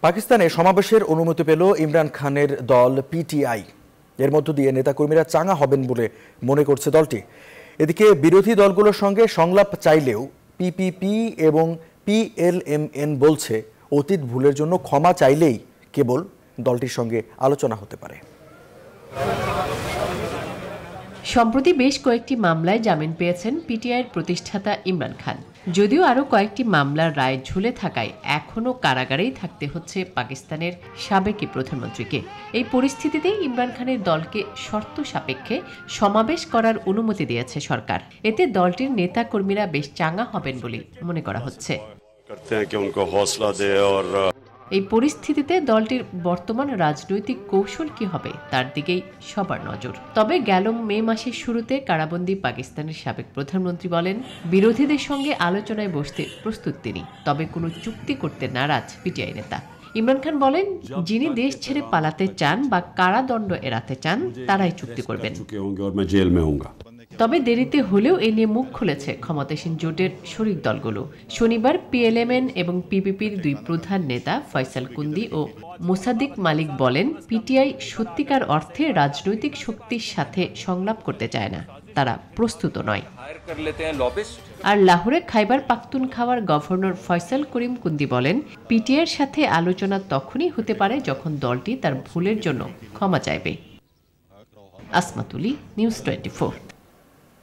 পাকিস্তানে সমাবেশের অনুমতি পেল ইমরান খানের দল পিটিআই। এর মধ্য দিয়ে নেতাকর্মীরা চাঙা হবেন বলে মনে করছে দলটি। এদিকে বিরোধী দলগুলোর সঙ্গে সংলাপ চাইলেও পিপিপি এবং পিএলএমএন বলছে অতীত ভুলের জন্য ক্ষমা চাইলেই কেবল দলটির সঙ্গে আলোচনা হতে পারে। সম্প্রতি বেশ কয়েকটি মামলায় জামিন পেয়েছেন পিটিআইয়ের প্রতিষ্ঠাতা ইমরান খান। যদিও আরও কয়েকটি মামলার রায় ঝুলে থাকায় এখনও কারাগারেই থাকতে হচ্ছে পাকিস্তানের সাবেক প্রধানমন্ত্রীকে। এই পরিস্থিতিতে ইমরান খানের দলকে শর্ত সাপেক্ষে সমাবেশ করার অনুমতি দিয়েছে সরকার। এতে দলটির নেতা কর্মীরা বেশ চাঙা হবেন বলে মনে করা হচ্ছে। এই পরিস্থিতিতে দলটির বর্তমান রাজনৈতিক কৌশল কি হবে তার দিকেই সবার নজর। তবে গেল মে মাসের শুরুতে কারাবন্দী পাকিস্তানের সাবেক প্রধানমন্ত্রী বলেন বিরোধীদের সঙ্গে আলোচনায় বসতে প্রস্তুত তিনি, তবে কোনো চুক্তি করতে নারাজ পিটিআই নেতা। ইমরান খান বলেন যিনি দেশ ছেড়ে পালাতে চান বা কারাদণ্ড এড়াতে চান তারাই চুক্তি করবেন। তবে দেরিতে হলেও এ নিয়ে মুখ খুলেছে ক্ষমতাসীন জোটের শরিক দলগুলো। শনিবার পিএলএমএন এবং পিপিপির দুই প্রধান নেতা ফয়সাল কুন্দি ও মোসাদ্দিক মালিক বলেন পিটিআই সত্যিকার অর্থে রাজনৈতিক শক্তির সাথে সংলাপ করতে চায় না, তারা প্রস্তুত নয়। আর লাহোরে খাইবার পাখতুনখাওয়ার গভর্নর ফয়সাল করিম কুন্দি বলেন পিটিআইয়ের সাথে আলোচনা তখনই হতে পারে যখন দলটি তার ভুলের জন্য ক্ষমা চাইবে। আসমাতুলি, নিউজ 24।